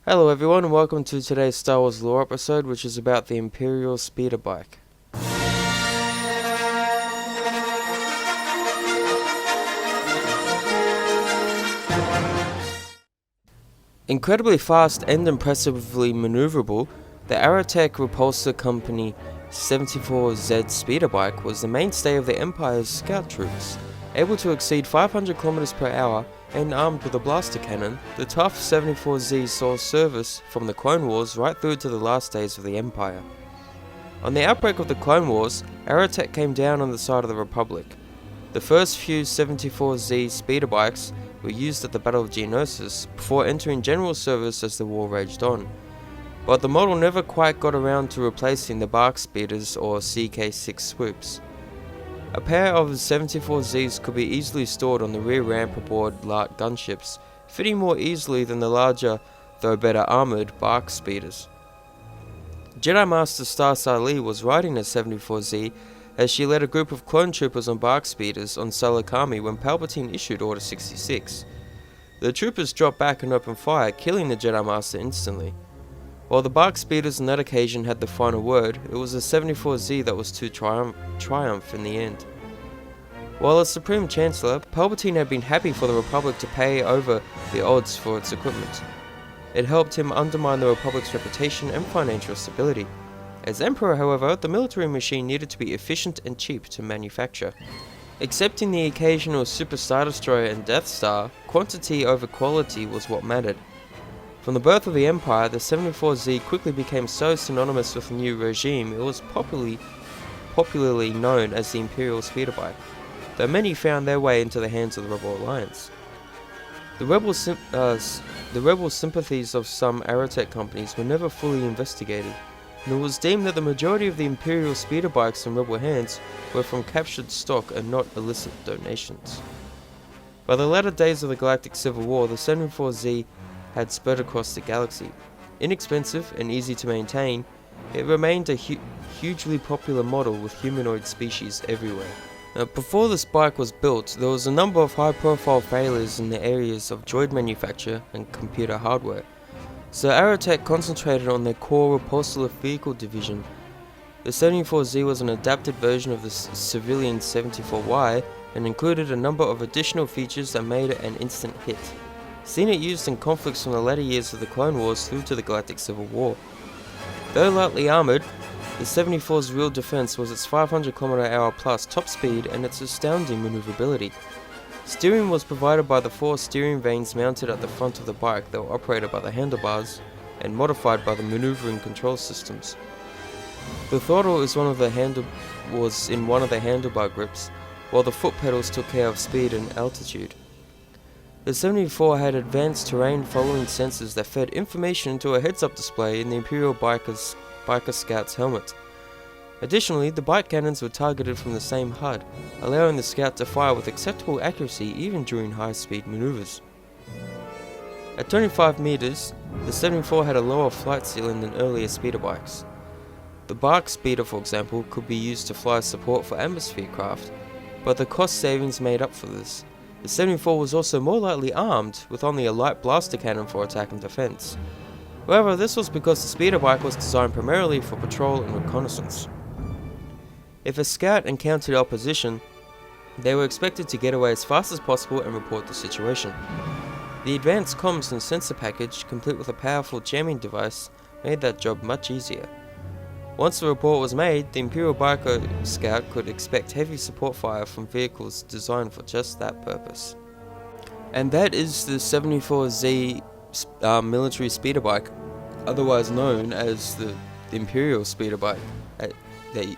Hello everyone and welcome to today's Star Wars lore episode, which is about the Imperial speeder bike. Incredibly fast and impressively maneuverable, the Aerotech Repulsor Company 74Z speeder bike was the mainstay of the Empire's scout troops. Able to exceed 500 km per hour and armed with a blaster cannon, the tough 74Z saw service from the Clone Wars right through to the last days of the Empire. On the outbreak of the Clone Wars, Aerotech came down on the side of the Republic. The first few 74Z speeder bikes were used at the Battle of Geonosis before entering general service as the war raged on. But the model never quite got around to replacing the BARC speeders or CK6 swoops. A pair of 74Zs could be easily stored on the rear ramp aboard LARC gunships, fitting more easily than the larger, though better armoured, BARC speeders. Jedi Master Star Lee was riding a 74Z as she led a group of clone troopers on BARC speeders on Salakami when Palpatine issued Order 66. The troopers dropped back and opened fire, killing the Jedi Master instantly. While the BARC speeders on that occasion had the final word, it was the 74Z that was to triumph in the end. While as Supreme Chancellor, Palpatine had been happy for the Republic to pay over the odds for its equipment. It helped him undermine the Republic's reputation and financial stability. As Emperor, however, the military machine needed to be efficient and cheap to manufacture. Excepting the occasional Super Star Destroyer and Death Star, quantity over quality was what mattered. From the birth of the Empire, the 74Z quickly became so synonymous with the new regime it was popularly known as the Imperial speeder bike, though many found their way into the hands of the Rebel Alliance. The rebel sympathies of some Aerotech companies were never fully investigated, and it was deemed that the majority of the Imperial speeder bikes in Rebel hands were from captured stock and not illicit donations. By the latter days of the Galactic Civil War, the 74Z had spread across the galaxy. Inexpensive and easy to maintain, it remained a hugely popular model with humanoid species everywhere. Now, before this bike was built, there was a number of high-profile failures in the areas of droid manufacture and computer hardware, so Aerotech concentrated on their core repulsor vehicle division. The 74Z was an adapted version of the civilian 74Y and included a number of additional features that made it an instant hit. Seen it used in conflicts from the latter years of the Clone Wars through to the Galactic Civil War. Though lightly armoured, the 74's real defense was its 500 km/h plus top speed and its astounding maneuverability. Steering was provided by the 4 steering vanes mounted at the front of the bike that were operated by the handlebars and modified by the maneuvering control systems. The throttle was in one of the handlebar grips, while the foot pedals took care of speed and altitude. The 74 had advanced terrain following sensors that fed information into a heads-up display in the Imperial Biker Scout's helmet. Additionally, the bike cannons were targeted from the same HUD, allowing the Scout to fire with acceptable accuracy even during high-speed maneuvers. At 25 meters, the 74 had a lower flight ceiling than earlier speeder bikes. The BARC speeder, for example, could be used to fly support for atmosphere craft, but the cost savings made up for this. The 74 was also more lightly armed, with only a light blaster cannon for attack and defense. However, this was because the speeder bike was designed primarily for patrol and reconnaissance. If a scout encountered opposition, they were expected to get away as fast as possible and report the situation. The advanced comms and sensor package, complete with a powerful jamming device, made that job much easier. Once the report was made, the Imperial Biker Scout could expect heavy support fire from vehicles designed for just that purpose. And that is the 74Z military speeder bike, otherwise known as the Imperial speeder bike,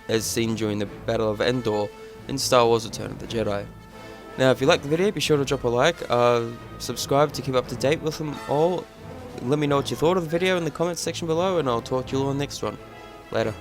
as seen during the Battle of Endor in Star Wars Return of the Jedi. Now, if you liked the video, be sure to drop a like, subscribe to keep up to date with them all. Let me know what you thought of the video in the comments section below, and I'll talk to you all in the next one. Later.